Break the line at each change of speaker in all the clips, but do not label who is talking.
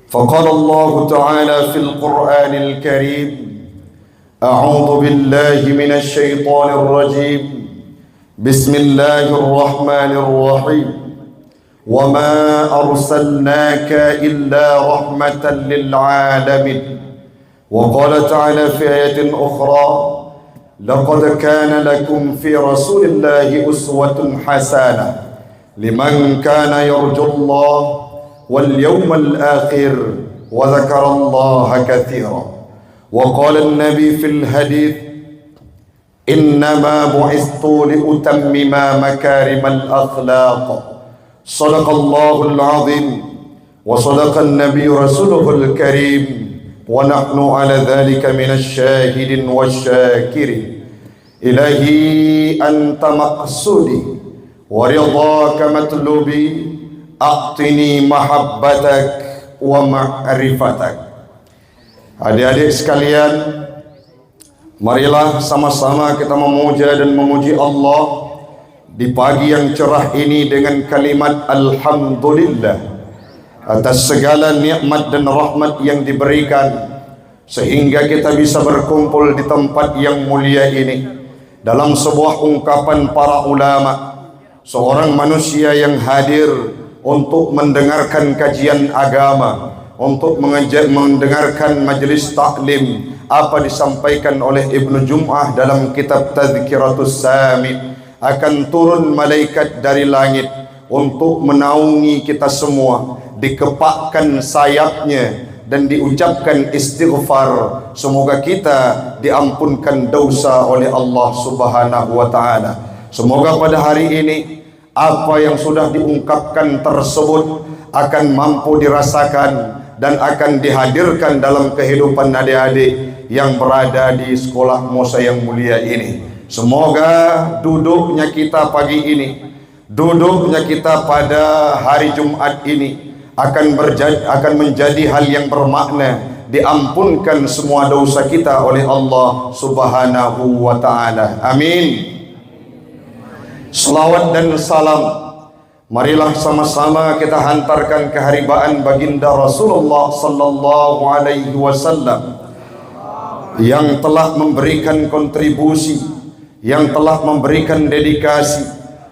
فقال الله تعالى في القرآن الكريم: أعوذ بالله من الشيطان الرجيم. بسم الله الرحمن الرحيم. وما أرسلناك إلا رحمة للعالمين. وقال تعالى في آية أخرى: لقد كان لكم في رسول الله أسوة حسنة لمن كان يرجو الله واليوم الآخر وذكر الله كثيرا. وقال النبي في الحديث: إنما بعثت لأتمم مكارم الأخلاق. صدق الله العظيم وصدق النبي رسوله الكريم ونحن على ذلك من الشاهدين والشاكرين. إلهي أنت مقصودي ورضاك مطلوبي، أعطني محبتك ومعرفتك. Adik-adik sekalian, marilah sama-sama kita memuja dan memuji Allah di pagi yang cerah ini dengan kalimat Alhamdulillah atas segala nikmat dan rahmat yang diberikan, sehingga kita bisa berkumpul di tempat yang mulia ini dalam sebuah ungkapan para ulama. Seorang manusia yang hadir untuk mendengarkan kajian agama, untuk mendengarkan majlis taklim apa disampaikan oleh Ibnu Jum'ah dalam kitab Tadhkiratus Sami, akan turun malaikat dari langit untuk menaungi kita semua, dikepakkan sayapnya dan diucapkan istighfar, semoga kita diampunkan dosa oleh Allah Subhanahu wa taala. Semoga pada hari ini apa yang sudah diungkapkan tersebut akan mampu dirasakan dan akan dihadirkan dalam kehidupan adik-adik yang berada di sekolah Musa yang mulia ini. Semoga duduknya kita pagi ini, duduknya kita pada hari Jumat ini akan menjadi hal yang bermakna, diampunkan semua dosa kita oleh Allah Subhanahu wa taala. Amin. Salawat dan salam marilah sama-sama kita hantarkan keharibaan baginda Rasulullah sallallahu alaihi wasallam yang telah memberikan kontribusi, yang telah memberikan dedikasi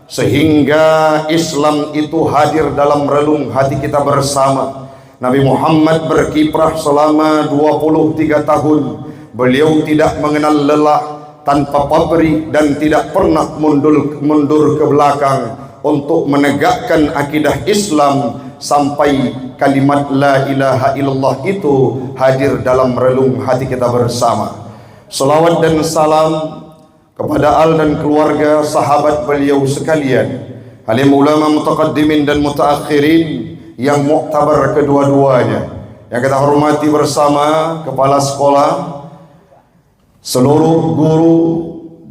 sehingga Islam itu hadir dalam relung hati kita bersama. Nabi Muhammad berkiprah selama 23 tahun. Beliau tidak mengenal lelah, tanpa pabrik, dan tidak pernah mundur ke belakang untuk menegakkan akidah Islam sampai kalimat la ilaha illallah itu hadir dalam relung hati kita bersama. Salawat dan salam kepada al dan keluarga sahabat beliau sekalian, alim ulama mutaqaddimin dan mutaakhirin yang muktabar kedua-duanya, yang kita hormati bersama kepala sekolah, seluruh guru,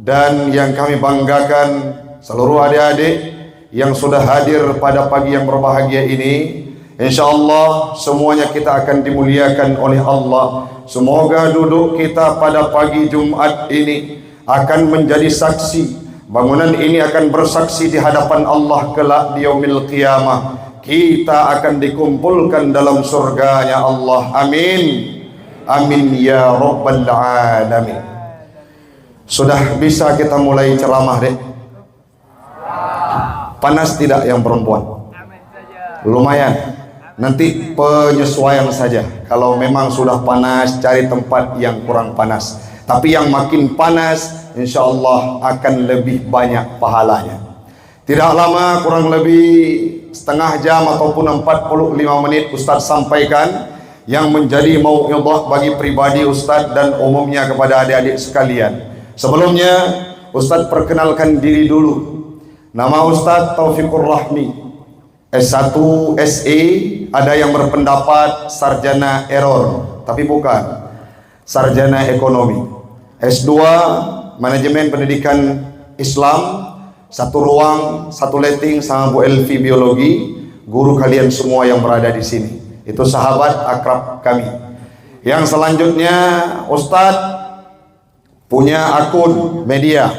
dan yang kami banggakan seluruh adik-adik yang sudah hadir pada pagi yang berbahagia ini. InsyaAllah semuanya kita akan dimuliakan oleh Allah. Semoga duduk kita pada pagi Jumat ini akan menjadi saksi. Bangunan ini akan bersaksi di hadapan Allah kelak di yaumil qiyamah. Kita akan dikumpulkan dalam surganya Allah. Amin. Amin ya rabbal alamin. Sudah bisa kita mulai ceramah deh. Panas tidak yang perempuan? Lumayan. Nanti penyesuaian saja. Kalau memang sudah panas, cari tempat yang kurang panas. Tapi yang makin panas, insya Allah akan lebih banyak pahalanya. Tidak lama, kurang lebih setengah jam ataupun 45 menit Ustadz sampaikan yang menjadi mau'izah bagi pribadi Ustadz dan umumnya kepada adik-adik sekalian. Sebelumnya Ustadz perkenalkan diri dulu. Nama Ustadz Taufikur Rahmi, S1 SE. Ada yang berpendapat sarjana error, tapi bukan, sarjana ekonomi. S2 manajemen pendidikan Islam, satu ruang, satu letting sama Bu Elvi biologi. Guru kalian semua yang berada di sini itu sahabat akrab kami. Yang selanjutnya Ustadz punya akun media.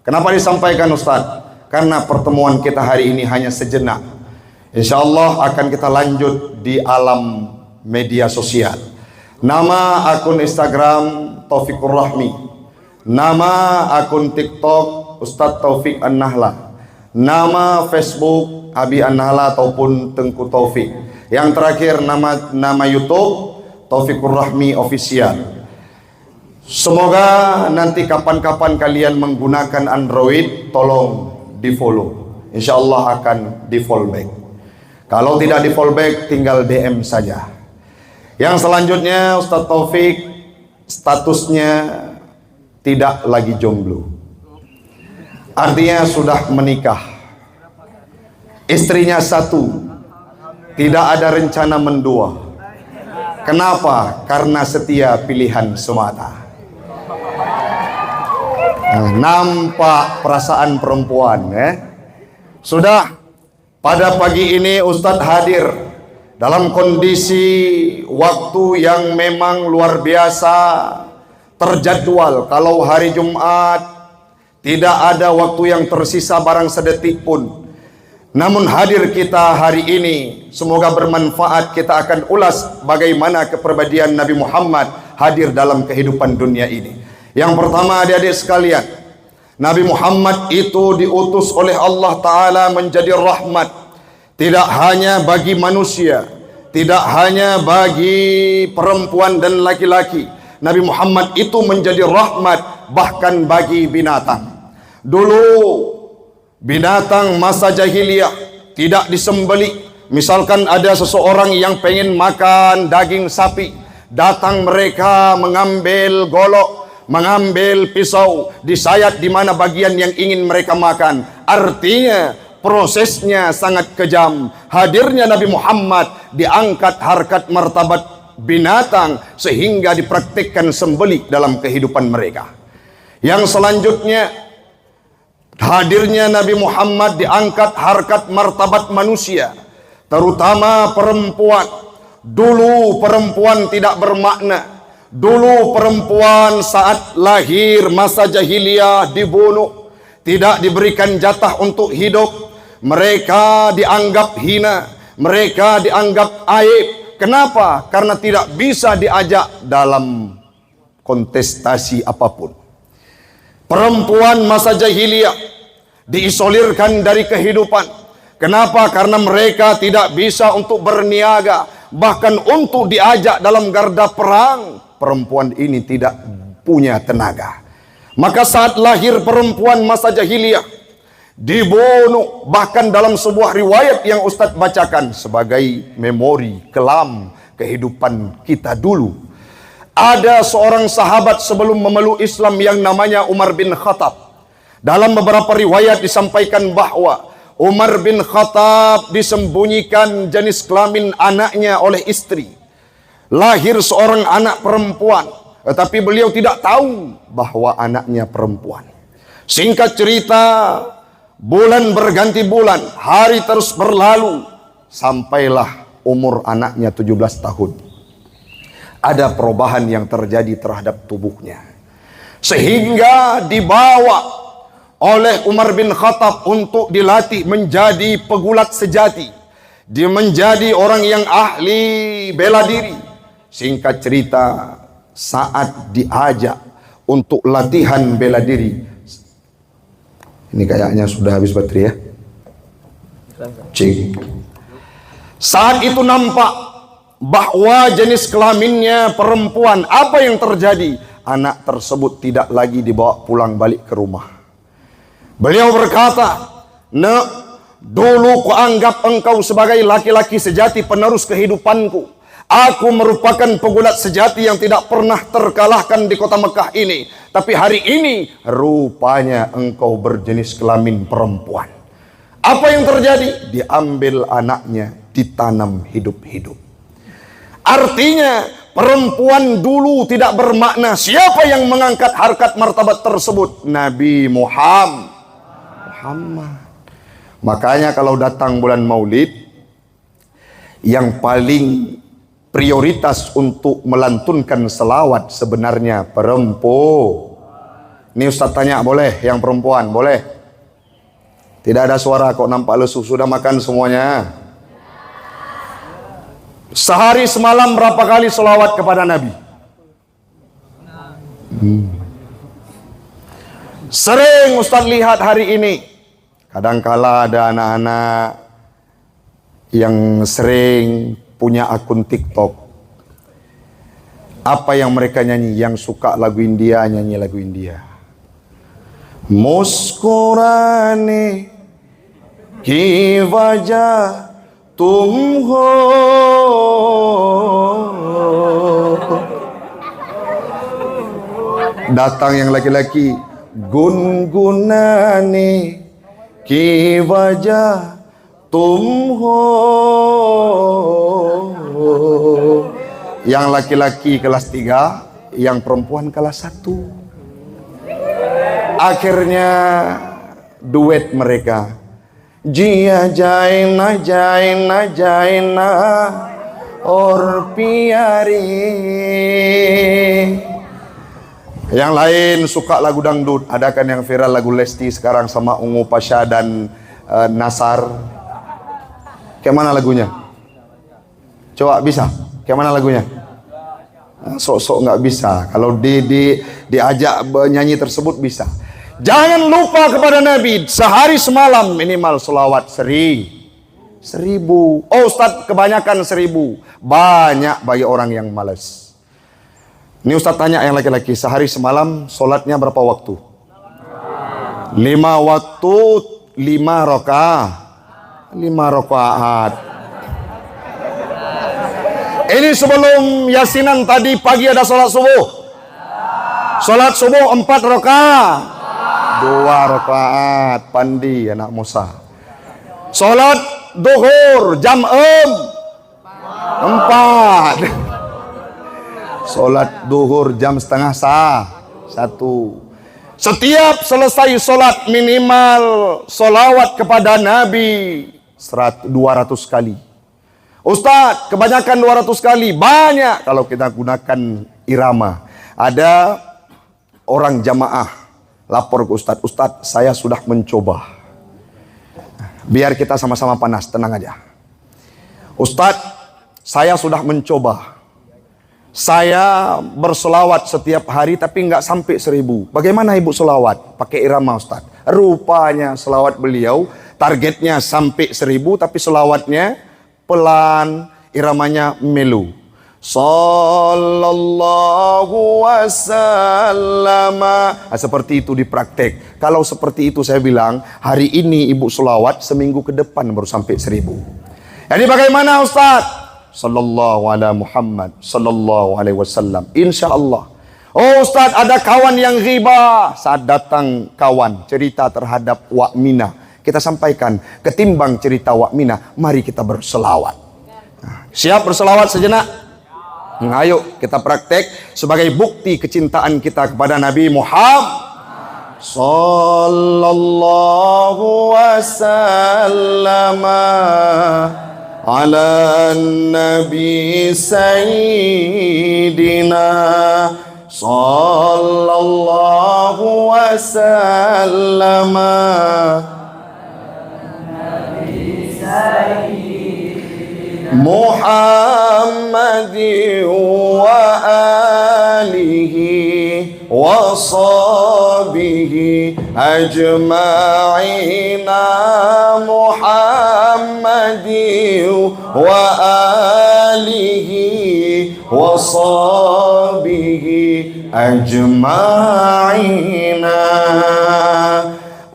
Kenapa disampaikan Ustadz? Karena pertemuan kita hari ini hanya sejenak. InsyaAllah akan kita lanjut di alam media sosial. Nama akun Instagram Taufikur Rahmi, nama akun TikTok Ustadz Taufik An-Nahla, nama Facebook Abi An-Nahla ataupun Tengku Taufik. Yang terakhir nama YouTube Taufikur Rahmi Official. Semoga nanti kapan-kapan kalian menggunakan Android, tolong di follow. Insya Allah akan di follow back. Kalau tidak di follow back, tinggal DM saja. Yang selanjutnya, Ustadz Taufik statusnya tidak lagi jomblo. Artinya sudah menikah. Istrinya satu, tidak ada rencana mendua. Kenapa? Karena setia pilihan semata. Nampak perasaan perempuan, Sudah pada pagi ini Ustadz hadir dalam kondisi waktu yang memang luar biasa terjadwal. Kalau hari Jumat tidak ada waktu yang tersisa barang sedetik pun. Namun hadir kita hari ini, semoga bermanfaat. Kita akan ulas bagaimana kepribadian Nabi Muhammad hadir dalam kehidupan dunia ini. Yang pertama, adik-adik sekalian, Nabi Muhammad itu diutus oleh Allah Ta'ala menjadi rahmat, tidak hanya bagi manusia, tidak hanya bagi perempuan dan laki-laki. Nabi Muhammad itu menjadi rahmat bahkan bagi binatang. Dulu binatang masa jahiliyah tidak disembelih. Misalkan ada seseorang yang pengen makan daging sapi, datang mereka mengambil golok, mengambil pisau, disayat di mana bagian yang ingin mereka makan. Artinya prosesnya sangat kejam. Hadirnya Nabi Muhammad diangkat harkat martabat binatang sehingga dipraktikkan sembelih dalam kehidupan mereka. Yang selanjutnya, hadirnya Nabi Muhammad diangkat harkat martabat manusia, terutama perempuan. Dulu perempuan tidak bermakna. Dulu perempuan saat lahir masa jahiliyah dibunuh, tidak diberikan jatah untuk hidup. Mereka dianggap hina, mereka dianggap aib. Kenapa? Karena tidak bisa diajak dalam kontestasi apapun. Perempuan masa jahiliyah diisolirkan dari kehidupan. Kenapa? Karena mereka tidak bisa untuk berniaga, bahkan untuk diajak dalam garda perang. Perempuan ini tidak punya tenaga. Maka saat lahir perempuan masa jahiliyah dibunuh. Bahkan dalam sebuah riwayat yang Ustadz bacakan sebagai memori kelam kehidupan kita dulu, ada seorang sahabat sebelum memeluk Islam yang namanya Umar bin Khattab. Dalam beberapa riwayat disampaikan bahwa Umar bin Khattab disembunyikan jenis kelamin anaknya oleh istri. Lahir seorang anak perempuan, tetapi beliau tidak tahu bahwa anaknya perempuan. Singkat cerita, bulan berganti bulan, hari terus berlalu, sampailah umur anaknya 17 tahun. Ada perubahan yang terjadi terhadap tubuhnya, sehingga dibawa oleh Umar bin Khattab untuk dilatih menjadi pegulat sejati. Dia menjadi orang yang ahli bela diri. Singkat cerita, saat diajak untuk latihan bela diri, ini kayaknya sudah habis baterai ya. Cik. Saat itu nampak bahwa jenis kelaminnya perempuan. Apa yang terjadi? Anak tersebut tidak lagi dibawa pulang balik ke rumah. Beliau berkata, "Nak, dulu kuanggap engkau sebagai laki-laki sejati penerus kehidupanku. Aku merupakan pegulat sejati yang tidak pernah terkalahkan di kota Mekah ini. Tapi hari ini rupanya engkau berjenis kelamin perempuan." Apa yang terjadi? Diambil anaknya, ditanam hidup-hidup. Artinya perempuan dulu tidak bermakna. Siapa yang mengangkat harkat martabat tersebut? Nabi Muhammad. Makanya kalau datang bulan Maulid, yang paling prioritas untuk melantunkan selawat sebenarnya perempuan. Ini Ustaz tanya, boleh? Yang perempuan, boleh? Tidak ada suara kok, nampak lesu. Sudah makan semuanya? Sehari semalam berapa kali selawat kepada Nabi? Sering Ustaz lihat hari ini, kadangkala ada anak-anak yang sering punya akun TikTok. Apa yang mereka nyanyi? Yang suka lagu India, nyanyi lagu India. Muskurane ki wajah tum ho, datang yang laki-laki, gungunane ki wajah tum ho. Yang laki-laki kelas 3, yang perempuan kelas 1. Akhirnya duet mereka. Jia jaina jaina jaina or piari. Yang lain suka lagu dangdut. Ada kan yang viral lagu Lesti sekarang sama Ungu Pasha dan Nasar. Kayak mana lagunya? Coba bisa? Kayak mana lagunya? Sok-sok nggak bisa. Kalau diajak nyanyi tersebut bisa. Jangan lupa kepada Nabi. Sehari semalam minimal selawat 1000. Oh Ustaz, kebanyakan 1000. Banyak bagi orang yang malas. Ini Ustaz tanya yang laki-laki, sehari semalam solatnya berapa waktu? 5 waktu, 5 rakaat. Ini sebelum yasinan tadi pagi ada solat subuh. Solat subuh 4 rakaat. 2 rakaat. Pandi anak Musa. Solat duhur jam 4. Solat duhur jam setengah 1. Setiap selesai solat minimal solawat kepada Nabi 200 kali. Ustaz, kebanyakan 200 kali. Banyak kalau kita gunakan irama. Ada orang jamaah lapor ke Ustaz, Ustaz, saya sudah mencoba. Biar kita sama-sama panas, tenang aja. Ustaz, saya sudah mencoba. Saya berselawat setiap hari tapi nggak sampai 1000. Bagaimana ibu selawat? Pakai irama Ustaz. Rupanya selawat beliau targetnya sampai 1000 tapi selawatnya pelan, iramanya melu. Sallallahu wasallam. Seperti itu dipraktek. Kalau seperti itu saya bilang, hari ini ibu selawat, seminggu ke depan baru sampai 1000. Jadi bagaimana Ustaz? Sallallahu ala Muhammad sallallahu alaihi wasallam. Insya Allah. Oh Ustaz, ada kawan yang ghibah. Saat datang kawan cerita terhadap Wak Mina, kita sampaikan, ketimbang cerita Wak Mina, mari kita berselawat. Siap berselawat sejenak? Ayo kita praktek sebagai bukti kecintaan kita kepada Nabi Muhammad sallallahu wasallam ala nabi sayyidina sallallahu wasallam Muhammadin wa alihi wa sahbihi ajma'ina Muhammadin wa alihi wa sahbihi ajma'ina.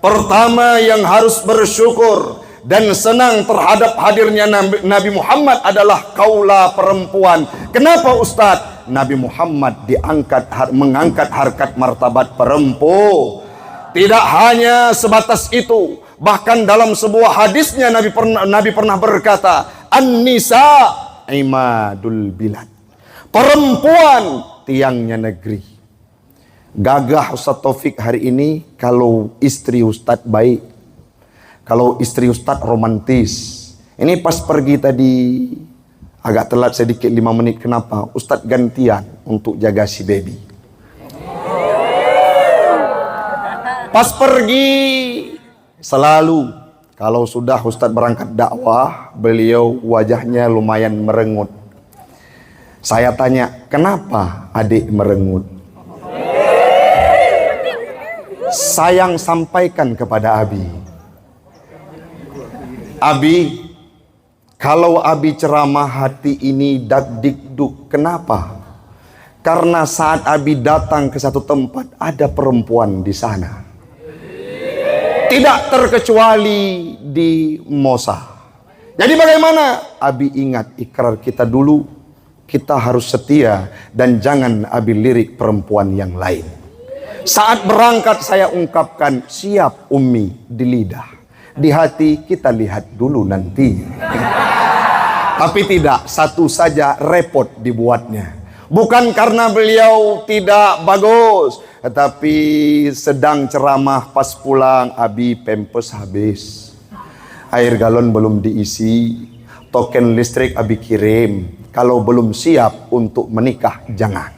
Pertama yang harus bersyukur dan senang terhadap hadirnya Nabi Muhammad adalah kaula perempuan. Kenapa Ustadz? Nabi Muhammad mengangkat harkat martabat perempuan. Tidak hanya sebatas itu, bahkan dalam sebuah hadisnya Nabi pernah berkata, An-nisa imadul bilad. Perempuan tiangnya negeri. Gagah Ustadz Taufik hari ini, kalau istri Ustadz baik, kalau istri Ustadz romantis. Ini pas pergi tadi agak telat sedikit 5 menit. Kenapa? Ustadz gantian untuk jaga si baby. Pas pergi selalu, kalau sudah Ustadz berangkat dakwah, beliau wajahnya lumayan merengut. Saya tanya, kenapa adik merengut? Sayang sampaikan kepada Abi. Abi, kalau Abi ceramah hati ini dak-dik-duk, kenapa? Karena saat Abi datang ke satu tempat, ada perempuan di sana. Tidak terkecuali di Mosa. Jadi bagaimana? Abi ingat ikrar kita dulu, kita harus setia dan jangan Abi lirik perempuan yang lain. Saat berangkat saya ungkapkan, siap Umi di lidah. Di hati kita lihat dulu nanti. Tapi tidak, satu saja repot dibuatnya. Bukan karena beliau tidak bagus, tetapi sedang ceramah pas pulang, Abi pempes habis. Air galon belum diisi, token listrik Abi kirim. Kalau belum siap untuk menikah, jangan.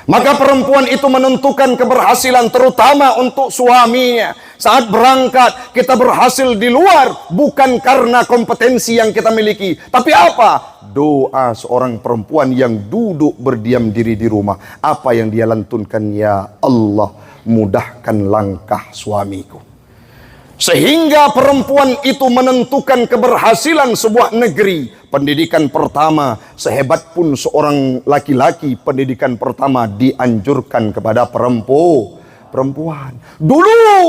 Maka perempuan itu menentukan keberhasilan terutama untuk suaminya. Saat berangkat kita berhasil di luar bukan karena kompetensi yang kita miliki, tapi apa? Doa seorang perempuan yang duduk berdiam diri di rumah. Apa yang dia lantunkan? Ya Allah, mudahkan langkah suamiku. Sehingga perempuan itu menentukan keberhasilan sebuah negeri. Pendidikan pertama, sehebat pun seorang laki-laki, pendidikan pertama dianjurkan kepada perempuan. Dulu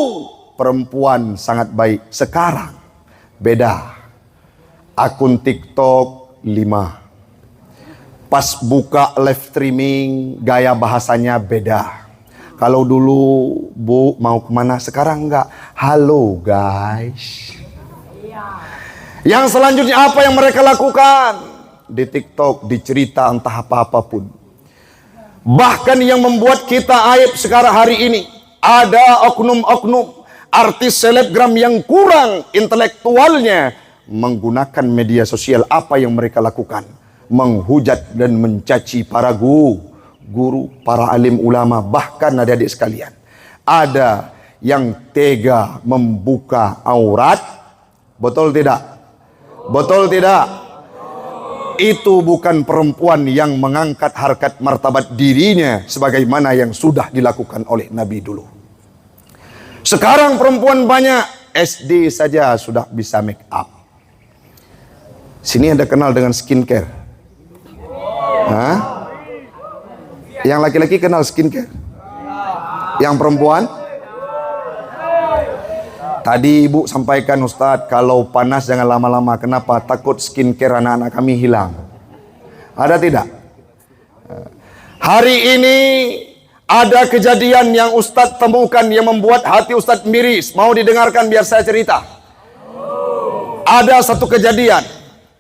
perempuan sangat baik, sekarang beda. Akun TikTok 5. Pas buka live streaming, gaya bahasanya beda. Kalau dulu, Bu, mau kemana? Sekarang enggak. Halo guys. Yang selanjutnya apa yang mereka lakukan? Di TikTok, di cerita entah apa-apapun. Bahkan yang membuat kita aib sekarang hari ini, ada oknum-oknum artis selebgram yang kurang intelektualnya menggunakan media sosial. Apa yang mereka lakukan? Menghujat dan mencaci para guru, para alim ulama, bahkan adik-adik sekalian. Ada yang tega membuka aurat. Betul tidak? Betul tidak? Itu bukan perempuan yang mengangkat harkat martabat dirinya sebagaimana yang sudah dilakukan oleh Nabi dulu. Sekarang perempuan banyak, SD saja sudah bisa make up. Sini ada kenal dengan skincare? Hah? Yang laki-laki kenal skincare? Yang perempuan? Tadi Ibu sampaikan Ustadz, kalau panas jangan lama-lama. Kenapa? Takut skincare anak-anak kami hilang. Ada tidak? Hari ini ada kejadian yang Ustadz temukan yang membuat hati Ustadz miris. Mau didengarkan biar saya cerita. Ada satu kejadian.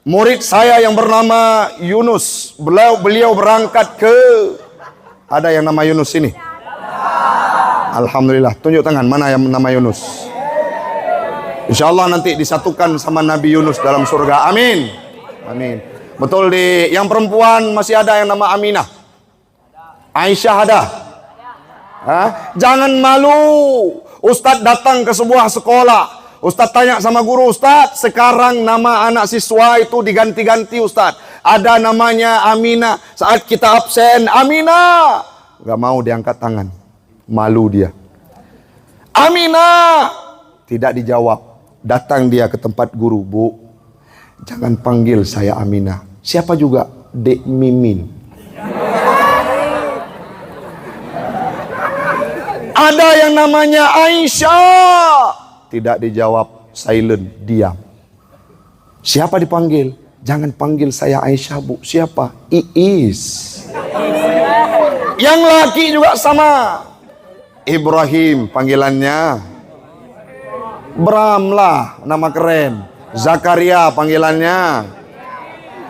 Murid saya yang bernama Yunus. Beliau berangkat ke... Ada yang nama Yunus ini? Alhamdulillah. Tunjuk tangan. Mana yang nama Yunus? Insya Allah nanti disatukan sama Nabi Yunus dalam surga. Amin. Amin. Betul di yang perempuan masih ada yang nama Aminah. Aisyah ada. Hah? Jangan malu. Ustadz datang ke sebuah sekolah. Ustadz tanya sama guru, Ustadz sekarang nama anak siswa itu diganti-ganti Ustadz. Ada namanya Aminah. Saat kita absen, Aminah. Gak mau diangkat tangan. Malu dia. Aminah. Tidak dijawab. Datang dia ke tempat guru. Bu, jangan panggil saya Aminah. Siapa juga? Dek Mimin. Ada yang namanya Aisyah. Tidak dijawab. Silent, diam. Siapa dipanggil? Jangan panggil saya Aisyah, Bu. Siapa? Iis. Yang laki juga sama. Ibrahim panggilannya. Bram lah, nama keren. Zakaria panggilannya.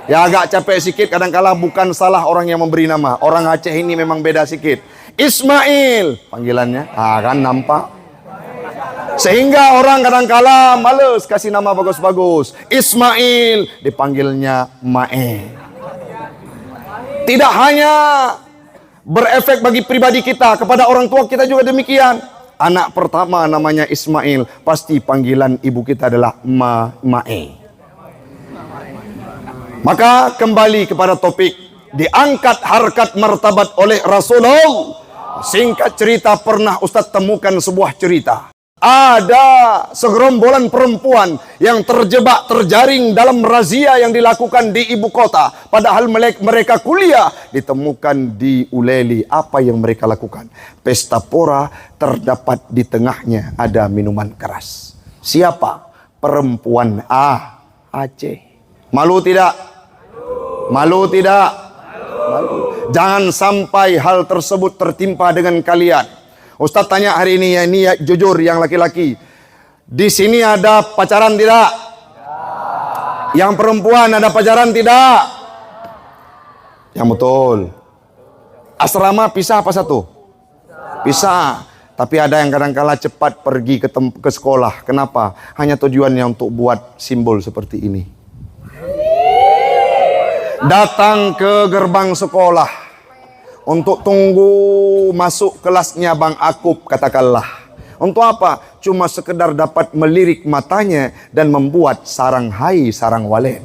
Ya agak capek sedikit, kadang-kala bukan salah orang yang memberi nama. Orang Aceh ini memang beda sedikit. Ismail panggilannya. Ah kan nampak. Sehingga orang kadang-kala males kasih nama bagus-bagus. Ismail dipanggilnya Mae. Tidak hanya berefek bagi pribadi kita, kepada orang tua kita juga demikian. Anak pertama namanya Ismail, pasti panggilan ibu kita adalah Mae. Maka kembali kepada topik, diangkat harkat martabat oleh Rasulullah. Singkat cerita, pernah Ustadz temukan sebuah cerita. Ada segerombolan perempuan yang terjaring dalam razia yang dilakukan di ibu kota. Padahal mereka kuliah, ditemukan di Uleli. Apa yang mereka lakukan? Pesta pora, terdapat di tengahnya ada minuman keras. Siapa? Perempuan Aceh. Malu tidak? Malu tidak? Malu. Jangan sampai hal tersebut tertimpa dengan kalian. Ustadz tanya hari ini ya jujur yang laki-laki. Di sini ada pacaran tidak? Yang perempuan ada pacaran tidak? Yang betul. Asrama pisah apa satu? Pisah. Tapi ada yang kadang-kala cepat pergi ke sekolah. Kenapa? Hanya tujuannya untuk buat simbol seperti ini. Datang ke gerbang sekolah untuk tunggu masuk kelasnya Bang Akub, katakanlah. Untuk apa? Cuma sekedar dapat melirik matanya dan membuat sarang hai, sarang walet.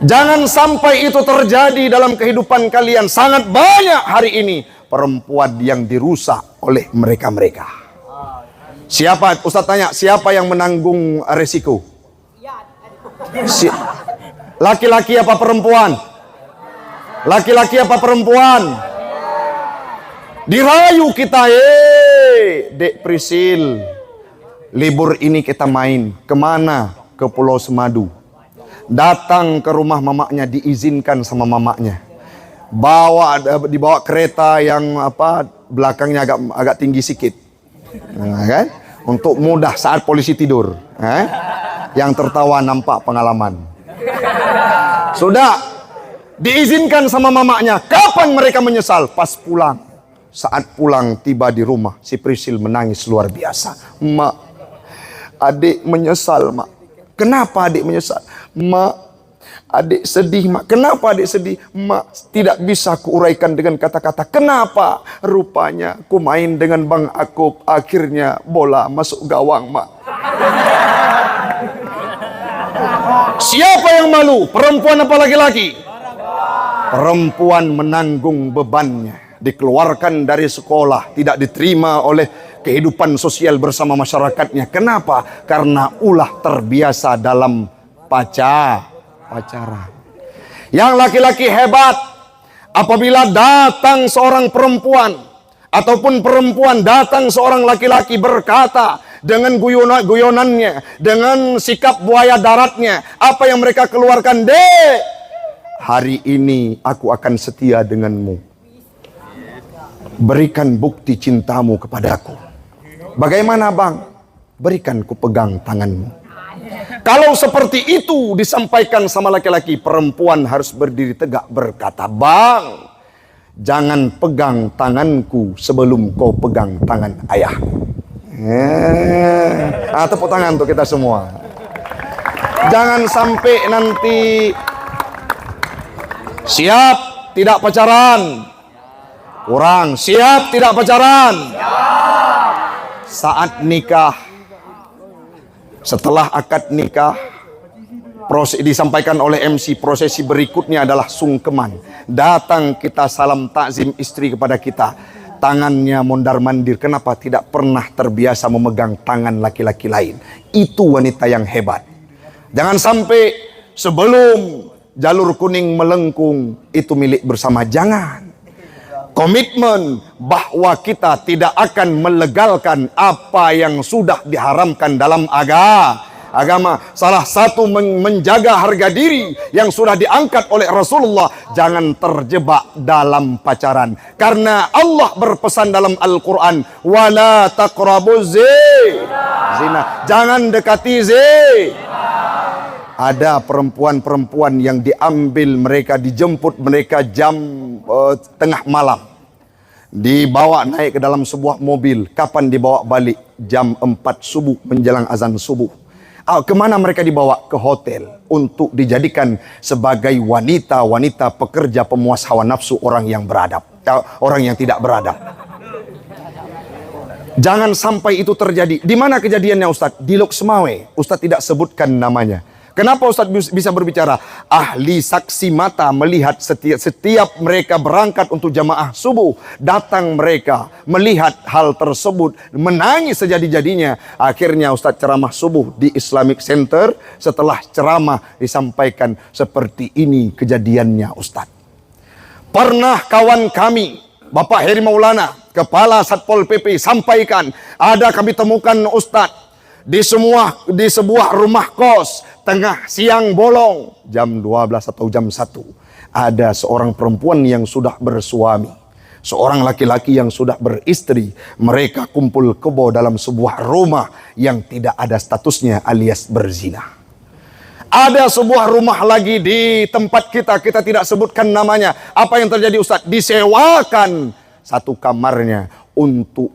Jangan sampai itu terjadi dalam kehidupan kalian. Sangat banyak hari ini perempuan yang dirusak oleh mereka-mereka. Siapa? Ustaz tanya, siapa yang menanggung resiko? Laki-laki apa perempuan? Laki-laki apa perempuan? Dirayu kita, Dek Prisil, libur ini kita main. Kemana? Ke Pulau Semadu. Datang ke rumah mamaknya, diizinkan sama mamaknya. Dibawa kereta yang belakangnya agak tinggi sedikit, kan? Untuk mudah saat polisi tidur. Yang tertawa nampak pengalaman. Sudah diizinkan sama mamaknya. Kapan mereka menyesal? Pas pulang. Saat pulang tiba di rumah, si Prisil menangis luar biasa. Mak, adik menyesal, Mak. Kenapa adik menyesal? Mak, adik sedih, Mak. Kenapa adik sedih? Mak, tidak bisa kuuraikan dengan kata-kata. Kenapa? Rupanya ku main dengan Bang Akub, akhirnya bola masuk gawang, Mak. Siapa yang malu? Perempuan apa laki-laki? Perempuan menanggung bebannya, dikeluarkan dari sekolah, tidak diterima oleh kehidupan sosial bersama masyarakatnya. Kenapa? Karena ulah terbiasa dalam pacaran. Yang laki-laki hebat, apabila datang seorang perempuan ataupun perempuan datang seorang laki-laki berkata dengan guyonannya, dengan sikap buaya daratnya, apa yang mereka keluarkan? Dek, hari ini aku akan setia denganmu. Berikan bukti cintamu kepadaku. Bagaimana, Bang? Berikan ku pegang tanganmu. Kalau seperti itu disampaikan sama laki-laki, perempuan harus berdiri tegak berkata, Bang, jangan pegang tanganku sebelum kau pegang tangan ayahku. Tepuk tangan untuk kita semua. Jangan sampai nanti siap tidak pacaran, kurang siap tidak pacaran. Saat nikah, setelah akad nikah, disampaikan oleh MC, prosesi berikutnya adalah sungkeman. Datang kita salam takzim istri kepada kita, tangannya mondar-mandir. Kenapa? Tidak pernah terbiasa memegang tangan laki-laki lain. Itu wanita yang hebat. Jangan sampai sebelum jalur kuning melengkung itu milik bersama. Jangan. Komitmen bahwa kita tidak akan melegalkan apa yang sudah diharamkan dalam agama. Salah satu menjaga harga diri yang sudah diangkat oleh Rasulullah, jangan terjebak dalam pacaran. Karena Allah berpesan dalam Al-Quran, wala taqrabuz zina. Jangan dekati zina. Ada perempuan-perempuan yang diambil mereka, dijemput mereka jam tengah malam, dibawa naik ke dalam sebuah mobil. Kapan dibawa balik? Jam 4 subuh menjelang azan subuh. Kemana mereka dibawa? Ke hotel untuk dijadikan sebagai wanita-wanita pekerja pemuas hawa nafsu orang yang beradab, orang yang tidak beradab. Jangan sampai itu terjadi. Di mana kejadiannya, Ustadz? Di Lok Semawe. Ustadz tidak sebutkan namanya. Kenapa Ustaz bisa berbicara? Ahli saksi mata melihat setiap mereka berangkat untuk jamaah subuh. Datang mereka melihat hal tersebut. Menangis sejadi-jadinya. Akhirnya Ustaz ceramah subuh di Islamic Center. Setelah ceramah disampaikan seperti ini kejadiannya Ustaz. Pernah kawan kami, Bapak Heri Maulana, Kepala Satpol PP, sampaikan. Ada kami temukan Ustaz. Di sebuah rumah kos, tengah siang bolong, jam 12 atau jam 1, ada seorang perempuan yang sudah bersuami, seorang laki-laki yang sudah beristri. Mereka kumpul kebo dalam sebuah rumah yang tidak ada statusnya alias berzina. Ada sebuah rumah lagi di tempat kita tidak sebutkan namanya. Apa yang terjadi Ustaz? Disewakan satu kamarnya untuk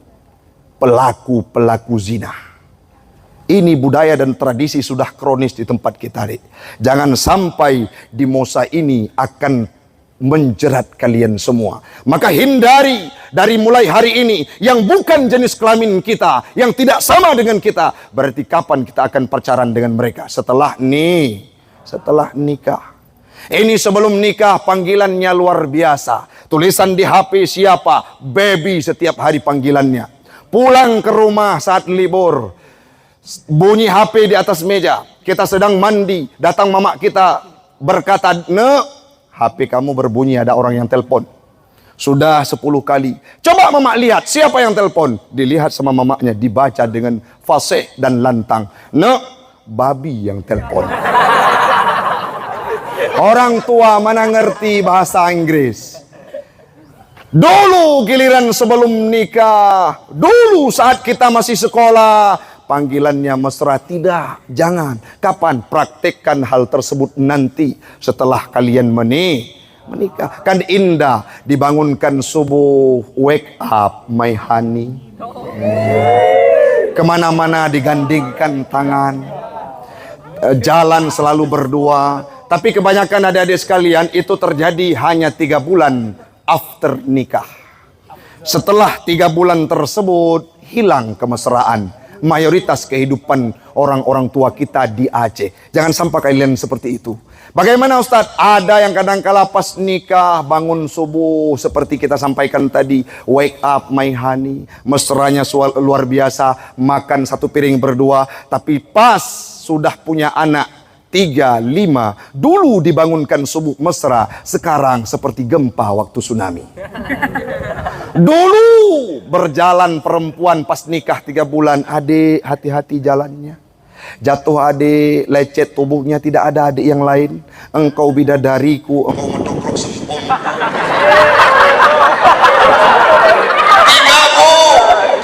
pelaku-pelaku zina. Ini budaya dan tradisi sudah kronis di tempat kita. Jangan sampai di masa ini akan menjerat kalian semua. Maka hindari dari mulai hari ini yang bukan jenis kelamin kita, yang tidak sama dengan kita. Berarti kapan kita akan pacaran dengan mereka? Setelah nikah. Ini sebelum nikah panggilannya luar biasa. Tulisan di HP siapa? Baby setiap hari panggilannya. Pulang ke rumah saat libur, bunyi HP di atas meja. Kita sedang mandi, datang mama kita berkata, "Nek, HP kamu berbunyi, ada orang yang telepon." Sudah 10 kali. Coba mama lihat siapa yang telepon. Dilihat sama mamanya, dibaca dengan fasih dan lantang. "Nek, babi yang telepon." Orang tua mana ngerti bahasa Inggris. Dulu giliran sebelum nikah, dulu saat kita masih sekolah, panggilannya mesra. Tidak, jangan. Kapan? Praktekkan hal tersebut nanti setelah kalian menikah. Kan indah dibangunkan subuh, wake up my honey. Kemana-mana digandingkan tangan, jalan selalu berdua. Tapi kebanyakan adik-adik sekalian itu terjadi hanya 3 bulan after nikah. Setelah 3 bulan tersebut hilang kemesraan. Mayoritas kehidupan orang-orang tua kita di Aceh. Jangan sampai kalian seperti itu. Bagaimana Ustadz? Ada yang kadang-kala pas nikah bangun subuh seperti kita sampaikan tadi, wake up my honey, mesranya luar biasa, makan 1 piring berdua. Tapi pas sudah punya anak 3, 5, dulu dibangunkan subuh mesra, sekarang seperti gempa waktu tsunami. Dulu berjalan perempuan pas nikah 3 bulan, adik hati-hati jalannya. Jatuh adik, lecet tubuhnya, tidak ada adik yang lain. Engkau bidadariku, engkau mendokrok sempom.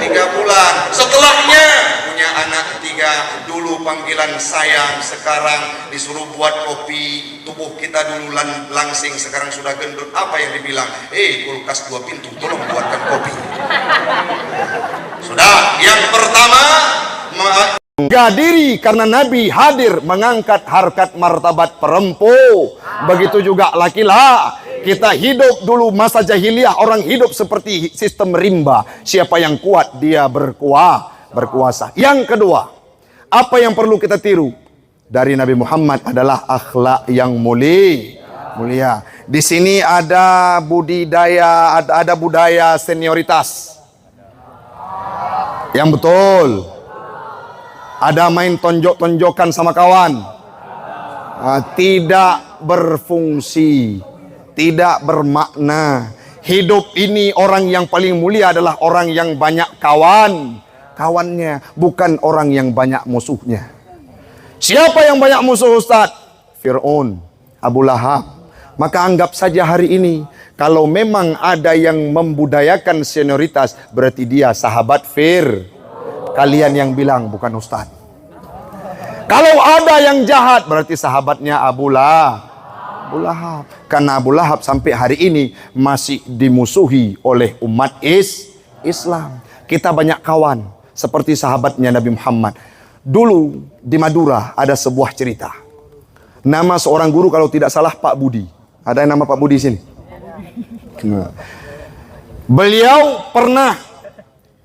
3 bulan, setelahnya punya anak 3, dulu panggilan sayang, sekarang disuruh buat kopi. Tubuh kita dulu langsing, sekarang sudah gendut. Apa yang dibilang? Kulkas 2 pintu, tolong buatkan kopi. Sudah, yang pertama menjaga diri karena Nabi hadir mengangkat harkat martabat perempuan. Begitu juga laki-laki. Kita hidup dulu masa jahiliyah, orang hidup seperti sistem rimba. Siapa yang kuat dia berkuasa. Yang kedua, apa yang perlu kita tiru dari Nabi Muhammad adalah akhlak yang mulia. Di sini ada budidaya, ada budaya senioritas. Yang betul. Ada main tonjok-tonjokan sama kawan. Tidak berfungsi, tidak bermakna. Hidup ini orang yang paling mulia adalah orang yang banyak kawannya, bukan orang yang banyak musuhnya. Siapa yang banyak musuh Ustaz? Fir'aun, Abu Lahab. Maka anggap saja hari ini, kalau memang ada yang membudayakan senioritas, berarti dia sahabat kalian yang bilang, bukan Ustaz. Kalau ada yang jahat, berarti sahabatnya Abu Lahab. Karena Abu Lahab sampai hari ini masih dimusuhi oleh umat Islam. Kita banyak kawan seperti sahabatnya Nabi Muhammad. Dulu di Madura ada sebuah cerita. Nama seorang guru kalau tidak salah Pak Budi. Ada yang nama Pak Budi sini? Nah. Beliau pernah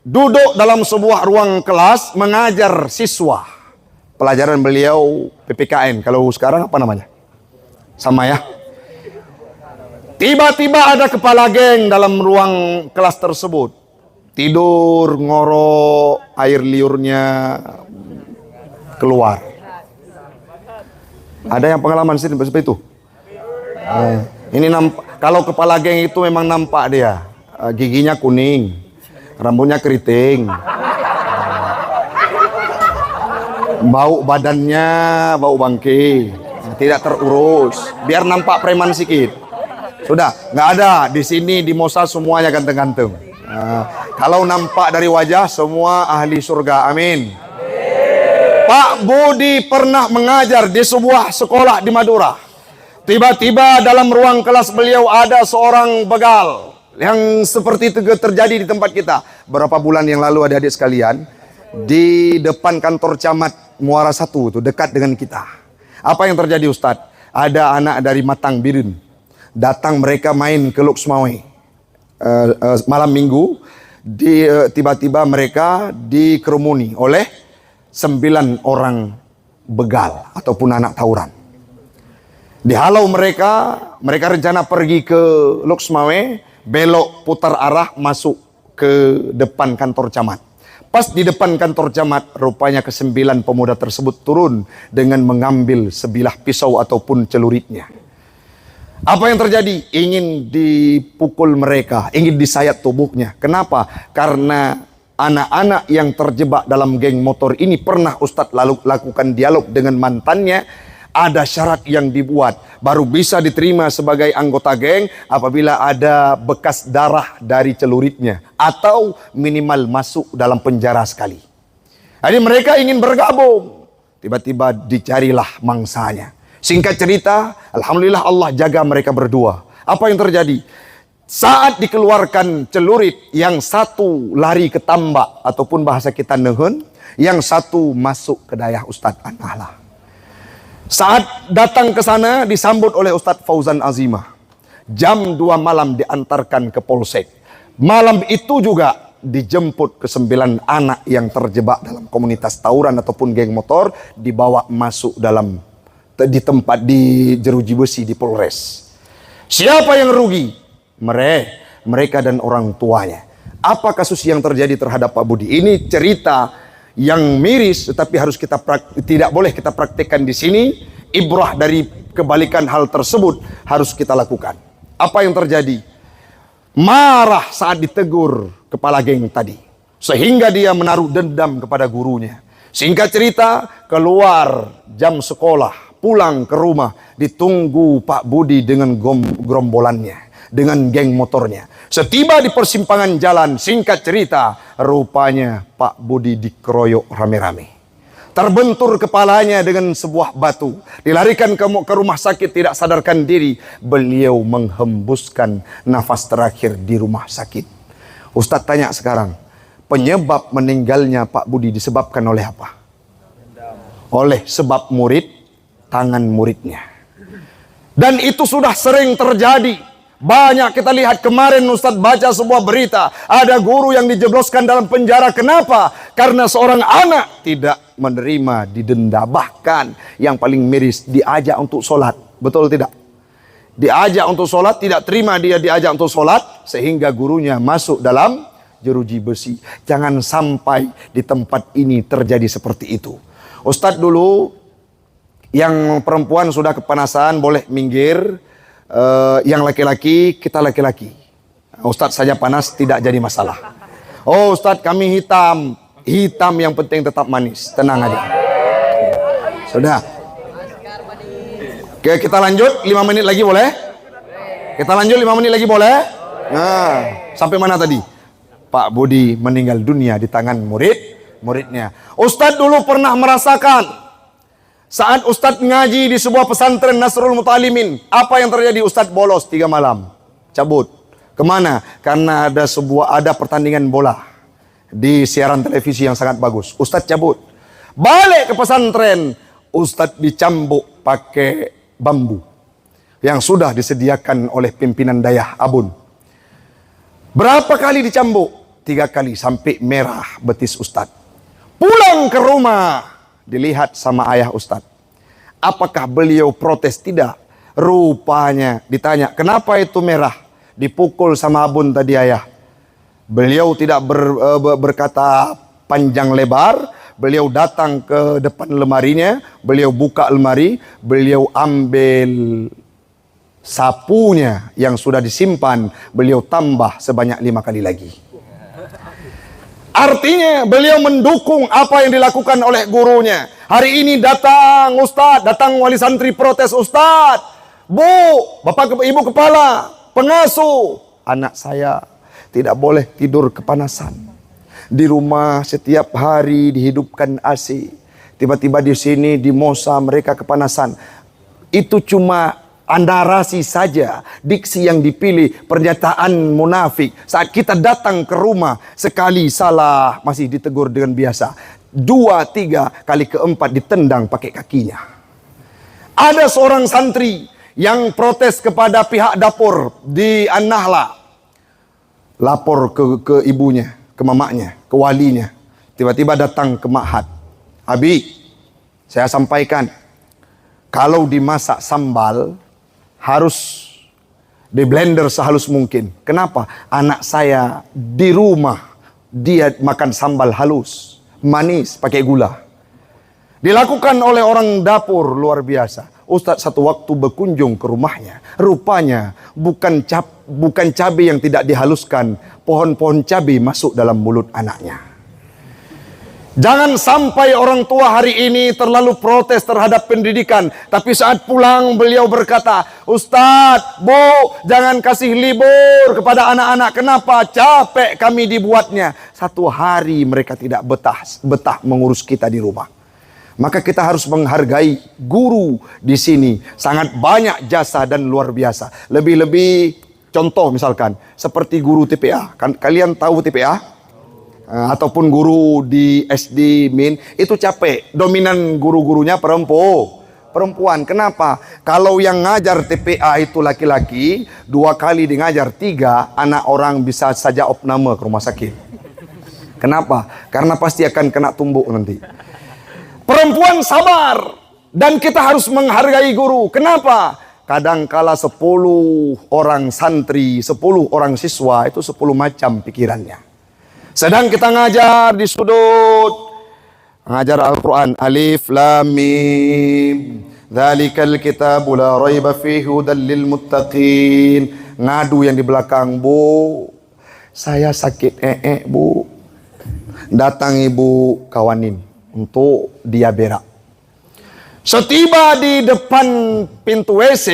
duduk dalam sebuah ruang kelas mengajar siswa. pelajaran beliau PPKN. Kalau sekarang apa namanya? Sama ya. Tiba-tiba ada kepala geng dalam ruang kelas tersebut. Tidur, ngorok, air liurnya keluar. Ada yang pengalaman sih seperti itu? Ini nampak, kalau kepala geng itu memang nampak dia. Giginya kuning, rambutnya keriting. Bau badannya, bau bangke. Tidak terurus. Biar nampak preman sedikit. Sudah, nggak ada. Di sini, di Mosa semuanya ganteng-ganteng. Kalau nampak dari wajah, semua ahli surga. Amin. Pak Budi pernah mengajar di sebuah sekolah di Madura. Tiba-tiba dalam ruang kelas beliau ada seorang begal. Yang seperti itu terjadi di tempat kita. Berapa bulan yang lalu adik-adik sekalian. Di depan kantor camat Muara 1 itu dekat dengan kita. Apa yang terjadi Ustadz? Ada anak dari Matang Birin. Datang mereka main ke Luxmawe. Malam minggu. Tiba-tiba mereka dikerumuni oleh 9 orang begal ataupun anak tawuran. Dihalau mereka rencana pergi ke Luxmawe, belok putar arah masuk ke depan kantor camat. Pas di depan kantor camat, rupanya ke-9 pemuda tersebut turun dengan mengambil sebilah pisau ataupun celuritnya. Apa yang terjadi? Ingin dipukul mereka, ingin disayat tubuhnya. Kenapa? Karena anak-anak yang terjebak dalam geng motor ini pernah Ustadz lalu lakukan dialog dengan mantannya. Ada syarat yang dibuat, baru bisa diterima sebagai anggota geng apabila ada bekas darah dari celuritnya atau minimal masuk dalam penjara sekali. Jadi mereka ingin bergabung, tiba-tiba dicarilah mangsanya. Singkat cerita, alhamdulillah Allah jaga mereka berdua. Apa yang terjadi? Saat dikeluarkan celurit, yang satu lari ke tambak ataupun bahasa kita nehun, yang satu masuk ke dayah Ustadz Anahlah. Saat datang ke sana disambut oleh Ustadz Fauzan Azimah. Jam 2 malam diantarkan ke Polsek. Malam itu juga dijemput ke-9 anak yang terjebak dalam komunitas tawuran ataupun geng motor, dibawa masuk dalam di tempat di jeruji besi di Polres. Siapa yang rugi? Mereka dan orang tuanya. Apa kasus yang terjadi terhadap Pak Budi? Ini cerita yang miris, tetapi harus tidak boleh kita praktekkan di sini. Ibrah dari kebalikan hal tersebut harus kita lakukan. Apa yang terjadi? Marah saat ditegur kepala geng tadi, sehingga dia menaruh dendam kepada gurunya. Singkat cerita, keluar jam sekolah, pulang ke rumah, ditunggu Pak Budi dengan gerombolannya, dengan geng motornya. Setiba di persimpangan jalan, singkat cerita, rupanya Pak Budi dikeroyok rame-rame. Terbentur kepalanya dengan sebuah batu. Dilarikan ke rumah sakit, tidak sadarkan diri. Beliau menghembuskan nafas terakhir di rumah sakit. Ustadz tanya sekarang, penyebab meninggalnya Pak Budi disebabkan oleh apa? Oleh sebab murid, tangan muridnya. Dan itu sudah sering terjadi. Banyak kita lihat kemarin Ustadz baca sebuah berita. Ada guru yang dijebloskan dalam penjara. Kenapa? Karena seorang anak tidak menerima, didenda. Bahkan yang paling miris, diajak untuk sholat. Betul tidak? Diajak untuk sholat, tidak terima dia diajak untuk sholat. Sehingga gurunya masuk dalam jeruji besi. Jangan sampai di tempat ini terjadi seperti itu. Ustadz dulu, yang perempuan sudah kepanasan boleh minggir. Yang laki-laki, kita laki-laki. Ustadz saja panas, tidak jadi masalah. Oh Ustadz, kami hitam. Hitam yang penting tetap manis. Tenang aja. Sudah. Oke, kita lanjut 5 menit lagi boleh? Kita lanjut 5 menit lagi boleh? Nah, sampai mana tadi? Pak Budi meninggal dunia di tangan muridnya. Ustadz dulu pernah merasakan saat Ustadz ngaji di sebuah pesantren Nasrul Mutalimin, apa yang terjadi? Ustadz bolos 3 malam, cabut. Kemana? Karena ada pertandingan bola di siaran televisi yang sangat bagus. Ustadz cabut, balik ke pesantren. Ustadz dicambuk pakai bambu yang sudah disediakan oleh pimpinan dayah Abun. Berapa kali dicambuk? 3 kali sampai merah betis Ustadz. Pulang ke rumah, dilihat sama ayah Ustadz. Apakah beliau protes? Tidak. Rupanya ditanya, kenapa itu merah? Dipukul sama abun tadi ayah. Beliau tidak berkata panjang lebar. Beliau datang ke depan lemarinya, beliau buka lemari, beliau ambil sapunya yang sudah disimpan, beliau tambah sebanyak 5 kali lagi. Artinya beliau mendukung apa yang dilakukan oleh gurunya. Hari ini datang Ustadz, datang wali santri protes, Ustadz, Bu, Bapak Ibu Kepala, pengasuh, anak saya tidak boleh tidur kepanasan. Di rumah setiap hari dihidupkan AC. Tiba-tiba di sini di Mosa mereka kepanasan. Itu cuma narasi saja, diksi yang dipilih, pernyataan munafik. Saat kita datang ke rumah, sekali salah masih ditegur dengan biasa. 2, 3, kali keempat ditendang pakai kakinya. Ada seorang santri yang protes kepada pihak dapur di An-Nahla. Lapor ke ibunya, ke mamanya, ke walinya. Tiba-tiba datang ke ma'had. Abi, saya sampaikan, kalau dimasak sambal harus di blender sehalus mungkin. Kenapa? Anak saya di rumah dia makan sambal halus, manis, pakai gula. Dilakukan oleh orang dapur luar biasa. Ustadz satu waktu berkunjung ke rumahnya. Rupanya bukan cabai yang tidak dihaluskan, pohon-pohon cabai masuk dalam mulut anaknya. Jangan sampai orang tua hari ini terlalu protes terhadap pendidikan, tapi saat pulang beliau berkata, Ustadz, Bu, jangan kasih libur kepada anak-anak. Kenapa? Capek kami dibuatnya. Satu hari mereka tidak betah mengurus kita di rumah. Maka kita harus menghargai guru di sini. Sangat banyak jasa dan luar biasa. Lebih-lebih contoh misalkan seperti guru TPA. Kalian tahu TPA? Ataupun guru di SD Min, itu capek. Dominan guru-gurunya perempuan. Kenapa? Kalau yang ngajar TPA itu laki-laki, 2 kali di ngajar 3, anak orang bisa saja opname ke rumah sakit. Kenapa? Karena pasti akan kena tumbuk nanti. Perempuan sabar, dan kita harus menghargai guru. Kenapa? Kadangkala 10 orang santri, 10 orang siswa itu 10 macam pikirannya. Sedang kita ngajar di sudut, ngajar Al-Quran, Alif Lam Mim, Dzalikal kitabu la raiba fihi hudal lil muttaqin. Ngadu yang di belakang, Bu, saya sakit Bu. Datang ibu kawanin untuk dia berak. Setiba di depan pintu WC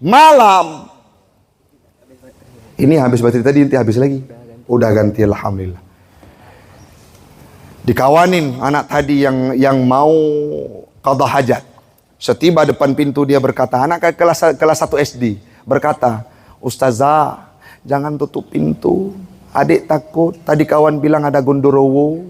malam, ini habis baterai tadi, nanti habis lagi. Udah ganti, alhamdulillah. Dikawanin anak tadi yang mau qadha hajat. Setiba depan pintu dia berkata, anak kelas 1 SD berkata, Ustazah, jangan tutup pintu. Adik takut, tadi kawan bilang ada gondorowo.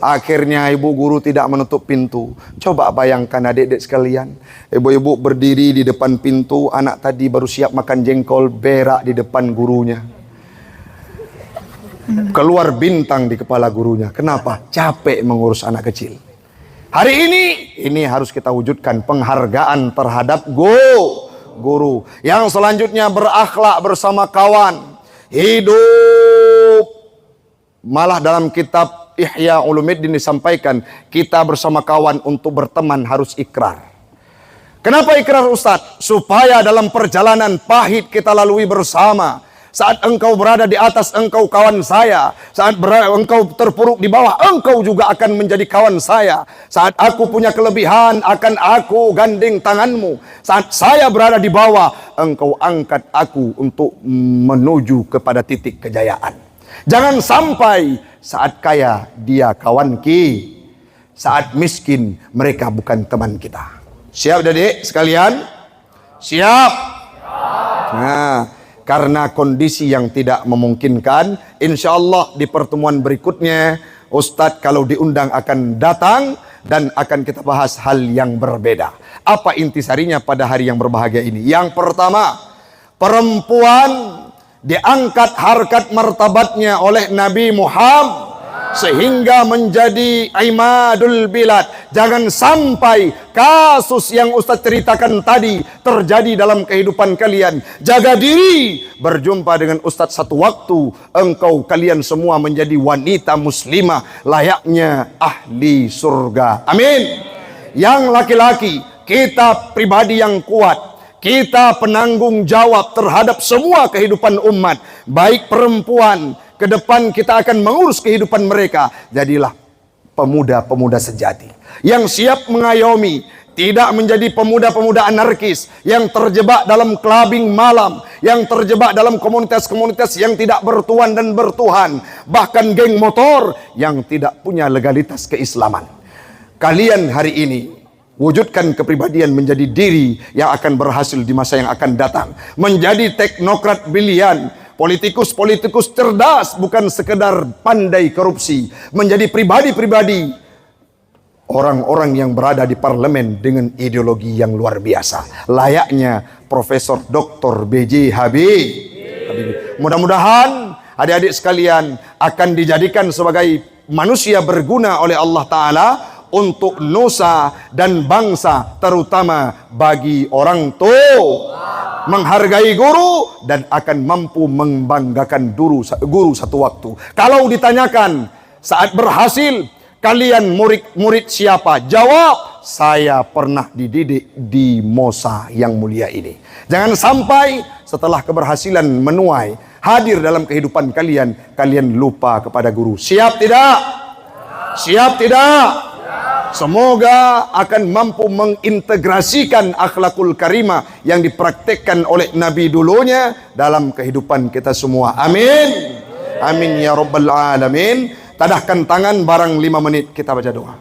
Akhirnya ibu guru tidak menutup pintu. Coba bayangkan adik-adik sekalian, ibu-ibu berdiri di depan pintu, anak tadi baru siap makan jengkol, berak di depan gurunya. Keluar bintang di kepala gurunya. Kenapa? Capek mengurus anak kecil. Hari ini harus kita wujudkan penghargaan terhadap guru. Yang selanjutnya berakhlak bersama kawan. Hidup. Malah dalam kitab Ihya Ulumuddin disampaikan, kita bersama kawan untuk berteman harus ikrar. Kenapa ikrar, Ustadz? Supaya dalam perjalanan pahit kita lalui bersama. Saat engkau berada di atas, engkau kawan saya. Saat engkau terpuruk di bawah, engkau juga akan menjadi kawan saya. Saat aku punya kelebihan, akan aku gandeng tanganmu. Saat saya berada di bawah, engkau angkat aku untuk menuju kepada titik kejayaan. Jangan sampai saat kaya dia kawan saat miskin mereka bukan teman kita. Siap adik sekalian? Siap. Nah, karena kondisi yang tidak memungkinkan, insya Allah di pertemuan berikutnya Ustadz kalau diundang akan datang dan akan kita bahas hal yang berbeda. Apa intisarinya pada hari yang berbahagia ini? Yang pertama, perempuan diangkat harkat martabatnya oleh Nabi Muhammad. sehingga menjadi imadul bilad. Jangan sampai kasus yang Ustaz ceritakan tadi terjadi dalam kehidupan kalian. Jaga diri, berjumpa dengan Ustaz satu waktu, kalian semua menjadi wanita muslimah layaknya ahli surga. Amin. Yang laki-laki, kita pribadi yang kuat, kita penanggung jawab terhadap semua kehidupan umat. Baik perempuan, ke depan kita akan mengurus kehidupan mereka. Jadilah pemuda-pemuda sejati yang siap mengayomi, tidak menjadi pemuda-pemuda anarkis yang terjebak dalam clubbing malam, yang terjebak dalam komunitas-komunitas yang tidak bertuan dan bertuhan, bahkan geng motor yang tidak punya legalitas keislaman. Kalian hari ini wujudkan kepribadian menjadi diri yang akan berhasil di masa yang akan datang, menjadi teknokrat brilian, politikus-politikus cerdas, bukan sekedar pandai korupsi, menjadi pribadi-pribadi, orang-orang yang berada di parlemen dengan ideologi yang luar biasa, layaknya Profesor Dr. B.J. Habibie. Mudah-mudahan adik-adik sekalian akan dijadikan sebagai manusia berguna oleh Allah Ta'ala untuk nusa dan bangsa, terutama bagi orang tua, menghargai guru dan akan mampu membanggakan guru satu waktu. Kalau ditanyakan saat berhasil, kalian murid siapa? Jawab, saya pernah dididik di Mosa yang mulia ini. Jangan sampai setelah keberhasilan menuai hadir dalam kehidupan kalian, kalian lupa kepada guru. Siap tidak? Siap tidak? Semoga akan mampu mengintegrasikan akhlakul karimah yang dipraktekkan oleh Nabi dulunya dalam kehidupan kita semua. Amin. Amin ya rabbal alamin. Tadahkan tangan barang 5 menit kita baca doa.